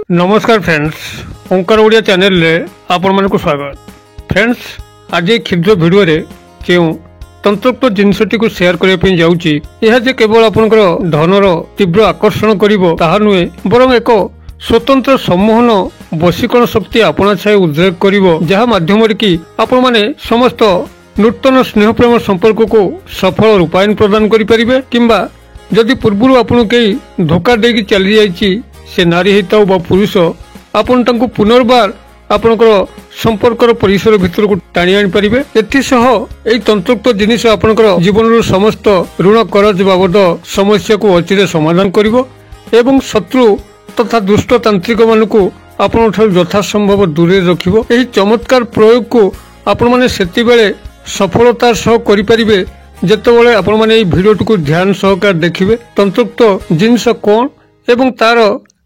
नमस्कार फ्रेंड्स, ओंकार ओडिया चैनल रे आपण मन को स्वागत। फ्रेंड्स, आज क्षुद्र वीडियो रे केउ तंत्रोक्त जिनसटी को शेयर करबा पे जाउची। यह जे केवल आपनकर धनर तीव्र आकर्षण करिवो ताहा नुहे, बरं एक स्वतंत्र सम्मोहन वशीकरण शक्ति आपना छाए उद्रेक करिवो, जहा माध्यम रे कि आपण माने समस्त नूतन स्नेह प्रेम संपर्क को सफल रूपायन प्रदान करि परिबे। किंबा जदि पूर्वरु आपन केई धोखा देकी चली जाईची, से नारी हेताउ बा पुरुष, आपन तांको पुनर्बार आपनकर संपर्कर परिसर भितर को टाणी आनि परिबे। एथिसह एई तंत्रोक्त जिनिस आपनकर जीवन समस्त ऋण करज बाबद समस्या को अचिरे समाधान करिवो एवं शत्रु तथा दुष्ट तांत्रिक मानकु आपन ठार यथा संभव दूरे रखिवो। एही चमत्कार प्रयोग को आपण माने सेति बेले सफलतार सह करि परिबे जेतेबेले आपण माने एई भिडियोटी को ध्यान सहकार देखिबे। तंत्रोक्त जिनिस कोन एवं तार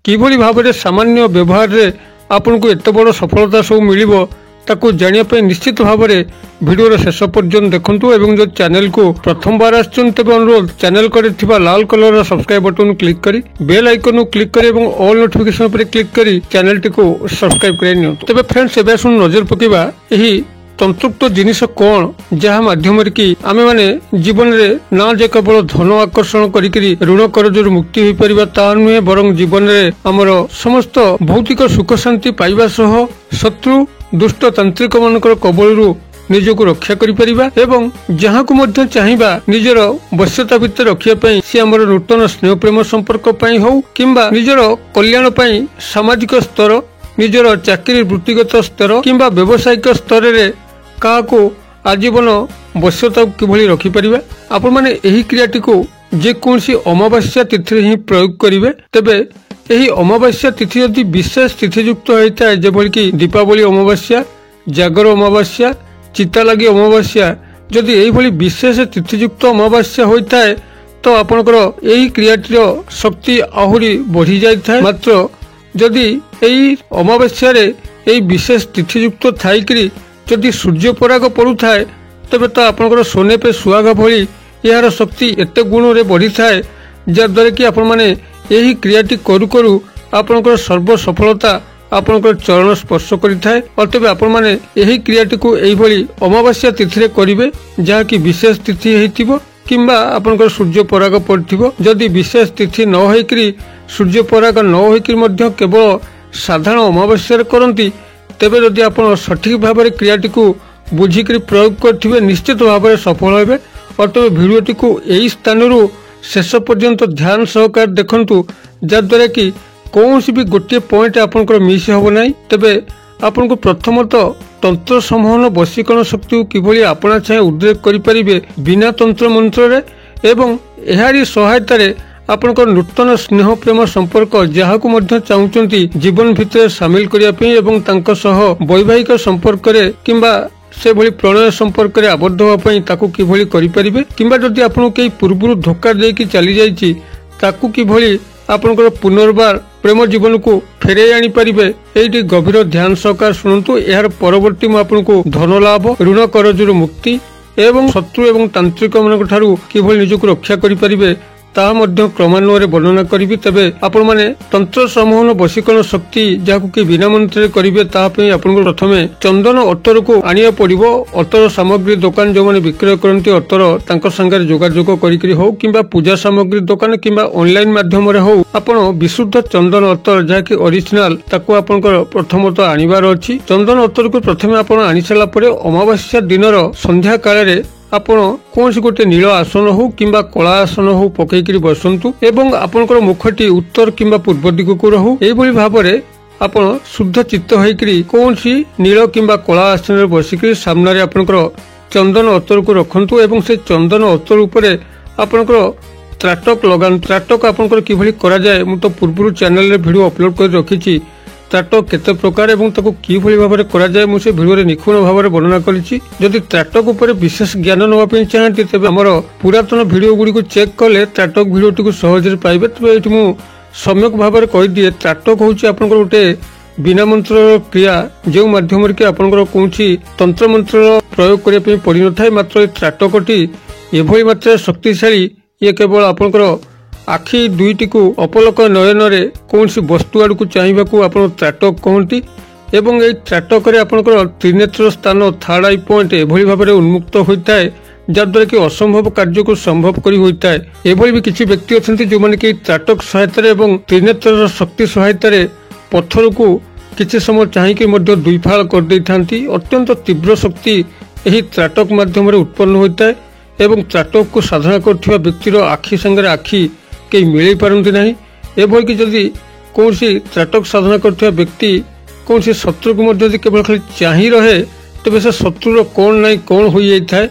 किभली भाबरे सामान्य व्यवहार रे आपन को एत बड़ सफलता सब मिलिबो ताकू जानिया पे निश्चित भाबरे वीडियो शेष पर्यंत देखंतु। एवं जो चैनल को प्रथम बार आछन तबे अनुरोध चैनल करे थिबा लाल कलर रा सब्सक्राइब बटन क्लिक करी बेल आइकन क्लिक करी एवं ऑल नोटिफिकेशन पर क्लिक करी चैनल टी को सब्सक्राइब करे नियो। तबे फ्रेंड्स, एबे सुन नजर पकेबा एही तंत्रोक्त जिनिस कौन जहाँ माध्यम कि आमे माने जीवन रे ना जे केवल धन आकर्षण करिकरी ऋण करजर मुक्ति होई परिबा ता नुहे, बरं जीवन रे हमर समस्त भौतिक सुख शांति पाइबा सह शत्रु दुष्ट तांत्रिक मानकर कबलरू निजको रक्षा करि परिबा एवं जहाँ को मध्य चाहिबा निजर वश्यता भितर रखिया पई से हमर नूतन स्नेह प्रेम संपर्क पई हो किंबा निजर कल्याण पई सामाजिक स्तर, निजर चाकरी वृत्तिगत स्तर किंबा व्यावसायिक स्तर रे काको आजीवन वश्यता किभली रखि परिबा। आपण माने एही क्रियाटी को जे कोनसी अमावास्या तिथि ही प्रयोग करिवे। तबे एही अमावास्या तिथि यदि विशेष तिथियुक्त होइता जेभली कि दीपावली अमावास्या, जागर अमावास्या, चिता लागि अमावास्या, जदि एही भली विशेष तिथियुक्त अमावास्या होइता तो आपनकर एही क्रियाटीर शक्ति आहुरी बढ़ी जाइथा। मात्र जदि एही अमावास्या रे एही विशेष तिथियुक्त थाइकरी जदि सूर्य पराग पड़ू थाए तबे तो आपनकर सोने पे सुहागा भली यार शक्ति एते गुण रे बढ़ी थाए, जद्वारा कि आपण माने एही क्रियाटी करू करू आपनकर सर्व सफलता आपनकर चरण स्पर्श करि थाए। अतबे आपण माने एही क्रियाटी को एही भली अमावास्या तिथि रे करिवे, जहा कि विशेष तिथि हेतिबो किंबा आपनकर सूर्य पराग पड़थिबो। जदि विशेष तिथि न होइकरी सूर्य पराग न होइकरी मध्य केवल साधारण अमावास्या रे करंती, तेबे जदि आपण सठिक भाव में क्रियाटी को बुझिक प्रयोग करथिबे निश्चित भाव में सफल हेबे। अतः वीडियोटी को यही स्थान शेष पर्यंत ध्यान सहकार देखंतु, जद्वारा कि कौन भी गोटे पॉइंट आपनकर मिस हो ना। तेबे आपन को प्रथमत तंत्र सम्मोहन वशीकरण शक्ति को किभली आपना छाए उद्रेक करि परिबे बिना तंत्र मंत्र रे एवं एहारी सहायता रे आपनकर नूतन स्नेह प्रेम संपर्क जहाँ को मध्य चाहूचंती जीवन भितर सामिल करिया पे एवं तांको सह वैवाहिक संपर्क रे किंबा से भली प्रणय संपर्क रे आबद्ध होवा पई ताकू किभली करि परिबे। किंबा जदि आपन केई पूर्वरु धोखा देकी चली जाईची ताकू किभली आपनकर पुनर्बार प्रेम जीवन को फेरे आनी परिबे। एइटी गभीर ध्यान सहकार सुनंतु। यार परवर्ती मु आपनको धन लाभ, ऋण करजरु मुक्ति एवं शत्रु एवं तांत्रिक मानक ठारू किभली निजको रक्षा करि परिबे ताहा मध्य क्रमान्वये वर्णना करिबि। तबे आपण माने तंत्र सम्मोहन वशीकरण शक्ति जाकु कि बिना मंत्र करिवे ताहा पे आपण प्रथमे चंदन अत्तर को आनिया पड़िबो। अत्तर सामग्री दुकान जो माने विक्रय करंती अत्तर तांको संगे जोगाजोग करिकरी हो किंबा पूजा सामग्री दुकान किंबा ऑनलाइन माध्यम रे हो आपण विशुद्ध चंदन अत्तर जाकि ओरिजिनल ताकू आपनकर प्रथमत आनिबार अछि। चंदन अत्तर को प्रथमे आपण आनि सला परे अमावास्या दिनर संध्या काल रे आपण कौन गोटे नील आसन हो किंबा कला आसन हो पकईकरी बसंतु एवं आपनकर मुखटी उत्तर किंबा पूर्व दिग को रहू। एभली भाबरे आपण शुद्ध चित्त होइकरी कौन नील किंबा कला आसन रे बसिकरी सामने रे आपनकर चंदन अत्तर को रखंतु एवं से चंदन अत्तर उपरे आपनकर त्राटक लगान। त्राटक आपनकर किभली करा जाय मु तो पूर्व चैनल रे वीडियो अपलोड कर रखिछि। त्राटक केते प्रकार एवं ताको किभली भाबरे करा जाय मु से वीडियो रे निखुण भाबरे वर्णना करिछि। जदि त्राटक ऊपर विशेष ज्ञान नवा पे चाहती तेबे हमर पुरातन वीडियो गुडी को चेक कले त्राटक वीडियोटी को सहज रे पाइबे। तबे एठी मु सम्यक भाबरे कहि दिए त्राटक होछि आपनकर गोटे बिना मंत्र क्रिया जो माध्यम रे कि आपनकर कोनछि तंत्र मंत्र प्रयोग करिया पे पड़ी न थाए। मात्र त्राटकटी एभली मात्रा शक्तिशाली ये केवल आपनकर ଆଖି ଦୁଇଟିକୁ ଅପଲକ ନୟନରେ କୌଣସି ବସ୍ତୁ ଆଡ଼କୁ ଚାହିଁବାକୁ ଆପଣ ତ୍ରାଟକ କହନ୍ତି ଏବଂ ଏହି ତ୍ରାଟକରେ ଆପଣଙ୍କର ତ୍ରିନେତ୍ର ସ୍ଥାନ ଥାର୍ଡ ଆଇ ପଏଣ୍ଟ ଏଭଳି ଭାବରେ ଉନ୍ମୁକ୍ତ ହୋଇଥାଏ ଯାଦ୍ୱାରା କି ଅସମ୍ଭବ କାର୍ଯ୍ୟକୁ ସମ୍ଭବ କରି ହୋଇଥାଏ। ଏଭଳି ବି କିଛି ବ୍ୟକ୍ତି ଅଛନ୍ତି ଯେଉଁମାନେ କି ତ୍ରାଟକ ସହାୟତାରେ ଏବଂ ତ୍ରିନେତ୍ରର ଶକ୍ତି ସହାୟତାରେ ପଥରକୁ କିଛି ସମୟ ଚାହିଁକି ମଧ୍ୟ ଦୁଇଫାଳ କରିଦେଇଥାନ୍ତି। ଅତ୍ୟନ୍ତ ତୀବ୍ର ଶକ୍ତି ଏହି ତ୍ରାଟକ ମାଧ୍ୟମରେ ଉତ୍ପନ୍ନ ହୋଇଥାଏ ଏବଂ ତ୍ରାଟକକୁ ସାଧନା କରୁଥିବା ବ୍ୟକ୍ତିର ଆଖି ସାଙ୍ଗରେ ଆଖି କେହି ମିଳେଇ ପାରନ୍ତି ନାହିଁ। ଏଭଳିକି ଯଦି କୌଣସି ତ୍ରାଟକ ସାଧନା କରୁଥିବା ବ୍ୟକ୍ତି କୌଣସି ଶତ୍ରୁକୁ ମଧ୍ୟ ଯଦି କେବଳ ଖାଲି ଚାହିଁ ରହେ ତେବେ ସେ ଶତ୍ରୁର କ'ଣ ନାହିଁ କ'ଣ ହୋଇଯାଇଥାଏ।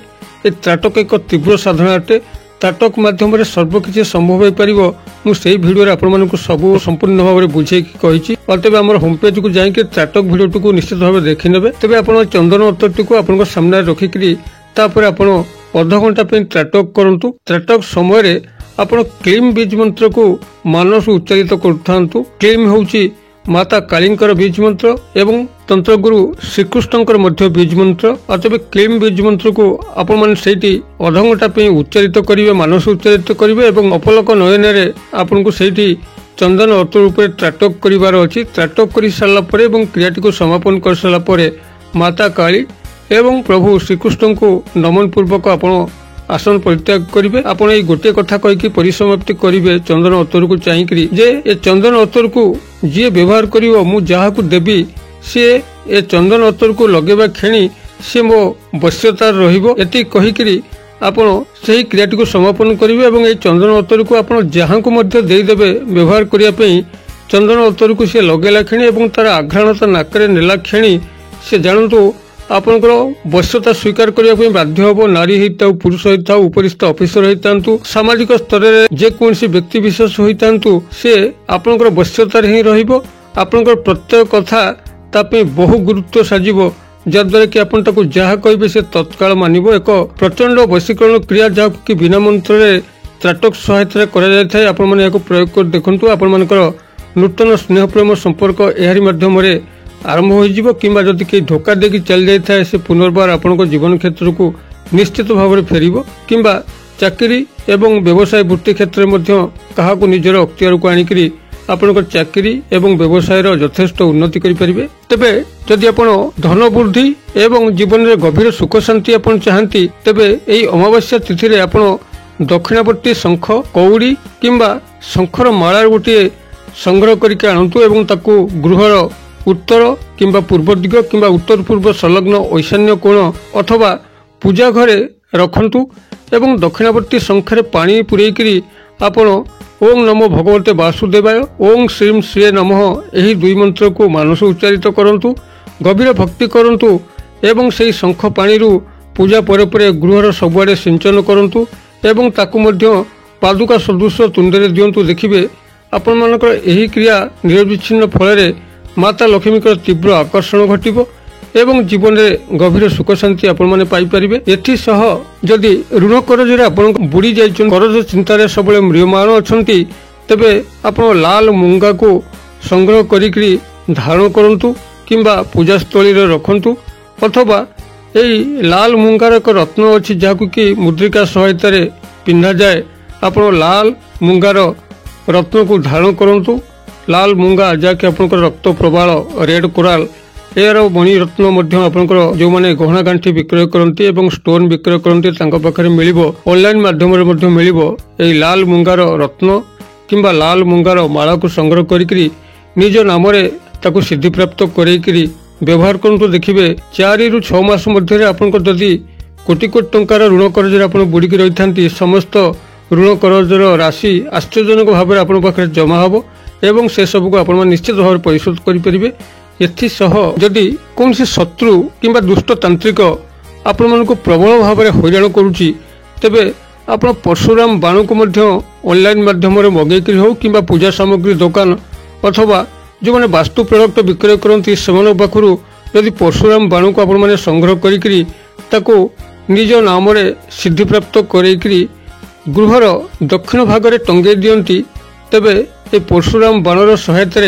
ଏ ତ୍ରାଟକ ଏକ ତୀବ୍ର ସାଧନା ଅଟେ। ତ୍ରାଟକ ମାଧ୍ୟମରେ ସର୍ବକିଛି ସମ୍ଭବ ହୋଇପାରିବ। ମୁଁ ସେହି ଭିଡ଼ିଓରେ ଆପଣମାନଙ୍କୁ ସବୁ ସମ୍ପୂର୍ଣ୍ଣ ଭାବରେ ବୁଝେଇକି କହିଛି। ତେବେ ଆମର ହୋମ୍ ପେଜକୁ ଯାଇକି ତ୍ରାଟକ ଭିଡ଼ିଓଟିକୁ ନିଶ୍ଚିତ ଭାବେ ଦେଖିନେବେ। ତେବେ ଆପଣ ଚନ୍ଦନ ଅତରଟିକୁ ଆପଣଙ୍କ ସାମ୍ନାରେ ରଖିକରି ତାପରେ ଆପଣ ଅଧଘଣ୍ଟା ପାଇଁ ତ୍ରାଟକ କରନ୍ତୁ। ତ୍ରାଟକ ସମୟରେ ଆପଣ କ୍ଲିମ୍ ବୀଜ ମନ୍ତ୍ରକୁ ମାନସ ଉଚ୍ଚାରିତ କରୁଥାନ୍ତୁ। କ୍ଲିମ୍ ହେଉଛି ମାତା କାଳୀଙ୍କର ବୀଜ ମନ୍ତ୍ର ଏବଂ ତନ୍ତ୍ରଗୁରୁ ଶ୍ରୀକୃଷ୍ଣଙ୍କର ମଧ୍ୟ ବୀଜ ମନ୍ତ୍ର। ତେବେ କ୍ଲିମ୍ ବୀଜ ମନ୍ତ୍ରକୁ ଆପଣମାନେ ସେଇଠି ଅଧଘଣ୍ଟା ପାଇଁ ଉଚ୍ଚାରିତ କରିବେ, ମାନସ ଉଚ୍ଚାରିତ କରିବେ ଏବଂ ଅପଲକ ନୟନରେ ଆପଣଙ୍କୁ ସେଇଠି ଚନ୍ଦନ ଅତର ଉପରେ ତ୍ରାଟକ କରିବାର ଅଛି। ତ୍ରାଟକ କରି ସାରିଲା ପରେ ଏବଂ କ୍ରିୟାଟିକୁ ସମାପନ କରିସାରିଲା ପରେ ମାତା କାଳୀ ଏବଂ ପ୍ରଭୁ ଶ୍ରୀକୃଷ୍ଣଙ୍କୁ ନମନ ପୂର୍ବକ ଆପଣ आसन परित्याग करेंगे। आपण ये गोटे कथा कहीकि परिसमाप्ति करेंगे चंदन अतर को चाहिए जे ए चंदन अतर को जी व्यवहार करिवो मु जहाकु देबी सी ए चंदन अतर को लगेबा खेणी सी मो बश्यतार रहिबो। एति कहिकरि आपण सही क्रियाटी को समापन करेंगे और ये चंदन अतर को आपण जहाकु मध्य दे देबे व्यवहार करिया पई चंदन अतर को सी लगेला खेणी और तार आघ्राणता नाकरे नेला खेणी से जानतु आपनकर बश्यता स्वीकार करने बाध्य हम। नारी होता पुरुष होता उपरिस्थ ऑफिसर होता सामाजिक स्तर में जेकोसी व्यक्ति विशेष होता सी आपनकर बश्यतार ही रहिबो। आपनकर प्रत्येक कथा तापे बहु गुरुत्व साजिब जद्वारा कि आपन ताकू जहा कहिबे से तत्काल मानिबो। एक प्रचंड वशीकरण क्रिया जहाँ कि बिना मंत्र त्राटक सहायता करा जाय। आपण माने याको प्रयोग कर देखंतु। आपण मानकर नूतन स्नेह प्रेम संपर्क एहारी माध्यम आरंभ हो किंबा जदि कहीं धोखा देकी चल जाए से पुनर्बार आपण जीवन क्षेत्र को निश्चित भाव में फेरिबो किंबा चाकरी एवं व्यवसाय वृत्ति क्षेत्र में क्या निजर अख्तियार को आनिकरी आपणकर चाकरी एवं व्यवसाय यथेष्ट उन्नति करें। तेबे जदि आपण धन वृद्धि एवं जीवन में गभीर सुख शांति आपण चाहती तेबे एई अमावास्या तिथि रे आपण दक्षिणावर्ती शंख कौड़ी किंबा शंखर माला गोटे संग्रह करके आणतु एवं ताकू गृहर उत्तर किंबा पूर्व दिग किंबा उत्तर पूर्व संलग्न ईशान्य कोण अथवा पूजा घरे रखंतु एवं दक्षिणावर्ती शंखरे पानी पुरेकरी आपण ओं नमो भगवते वासुदेवाय ओं श्रीम श्री नमः एही दुई मंत्र को मानस उच्चारित करंतु। गभीर भक्ति करंतु एवं सेही शंख पानी पूजा परे परे गृहर सबुआडे सिंचन करंतु एवं ताकू मध्य पादुका सदृश तुंडरे दियंतु। देखिबे आपण मानकर एही क्रिया निरविच्छिन्न फल माता लक्ष्मी तीव्र आकर्षण घटिबो एवं जीवन में गभीर सुख शांति आपण माने पाई परिबे। एथि सह जदि ऋण करजरे आपण बुड़ी जाइछन करज चिंतारे सबले म्रियमान अछंती तेबे आपण लाल मूंगा को संग्रह करिकरी धारण करंतु किंबा पूजा स्थली रे रखंतु अथवा एई लाल मूंगार एक रत्न अछि जाकु कि मुद्रिका सहायता रे पिन्हा जाय। आपण लाल मूंगार रत्न को धारण करंतु। लाल मूंगा जहाँकि आपंकर रक्त प्रबाल रेड कोराल यार मणि रत्न आपंकर जो मैंने गहना गांठी विक्रय करती एवं स्टोन विक्रय करते मिलिबो। ऑनलाइन माध्यम मिलिबो। एई लाल मूंगार रत्न किंबा लाल मूंगार माला को संग्रह करिकरी निज नाम ताकू सिद्धि प्राप्त करेकरी व्यवहार करंतु। देखिबे 4 ରୁ 6 मास मध्य आपंकर जदि कोटी कोटी टंकार ऋण कर्जरे आपण बुड़ीकी रही थांती समस्त ऋण कर्जर राशि आश्चर्यजनक भाव में आपण पाखे जमा हबो एवं से सब को आपण निश्चित भाव में परिशोध करें। एथिसह जदि कौन शत्रु किंबा दुष्ट तांत्रिक आपण मानक प्रबल भाव में हैरान करुच्ची तेबे आपण परशुराम बाण को ऑनलाइन माध्यम मगेक हो कि पूजा सामग्री दुकान अथवा जो मैंने वास्तु प्रोडक्ट विक्रय करती से पाखु जदि परशुराम बाण को आपण संग्रह करी निज नाम सिद्धि प्राप्त करेकरी गृहर दक्षिण भाग में टंगे दियंती तेबे ए परशुराम बाणर सहायता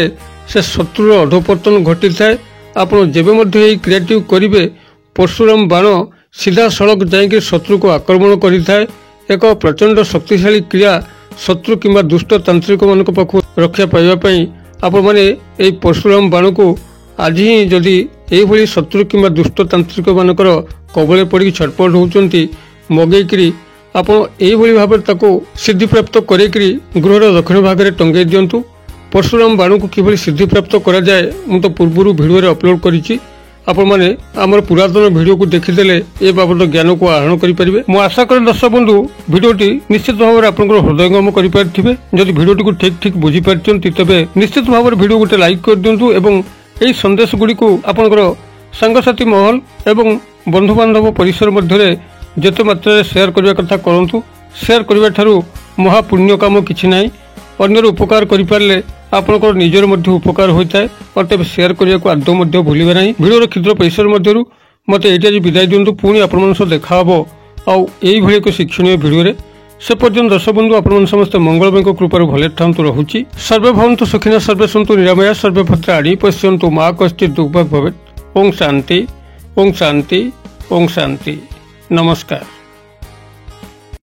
से शत्रुर अधोपतन घटी थाए। आपण जेबे मध्य एई क्रियाटी करिवे परशुराम बाण सीधा सड़क जाइक शत्रु को आक्रमण करि थाए। एक प्रचंड शक्तिशाली क्रिया शत्रु किंबा दुष्ट तांत्रिक मान पाखु रक्षा पाइबा आपण मैंने यही परशुराम बाण को आज ही जदि यही शत्रु किंबा दुष्ट तांत्रिक मानकर कबले पड़ छटपट होती मगेकरी आपण यही भाव सिद्धि प्राप्त करेकरी गृहर दक्षिण भाग में टंगे दिंतु। परशुराम बाण को किभली सिद्धि प्राप्त करा जाए मु तो पूर्व भिडियो अपलोड करिछि। आपण माने आमर पुरातन भिडियो को देखिदेले ए बाबद ज्ञान को आहरण करें। मु आशा करे दर्शक बंधु भिडियोटी निश्चित भाव में आपंकर हृदयंगम करें। जदि भिडियोटी को ठीक ठीक बुझी पारिछन्ति तबे निश्चित भाव में भिडियो गोटे लाइक कर दिंतु एवं यही संदेश गुड़ी को आपंकर सांगसाथी महल एवं बंधु बांधव परिसर मध्य जेते मात्रा शेयर करने कथा करंतु। शेयर करने ठारू महापुण्य काम किछि नाही। अन्यर उपकार करिपारले आपनकर निजर मध्य उपकार होता है और तब शेयर करने को आदौ मध्य भूलिबे नाही। भिडियोर क्षुद्र परिसर मध्यरु मते एटा जे विदाय दियंतु पुणी आपन सह देखा हबो आउ एई भली एक शिक्षणीय भिडियो रे। से पर्यंत दर्शक बंधु आपन समस्त मंगलमय कृपार भले ठांतु रहुछि। सर्वे भवन्तु सुखिनः सर्वे सन्तु निरामया सर्वे भद्राणि पश्यन्तु मा कश्चित् दुःखभाग् भवेत्। ओम शांति ओम शांति ओम शांति। नमस्कार।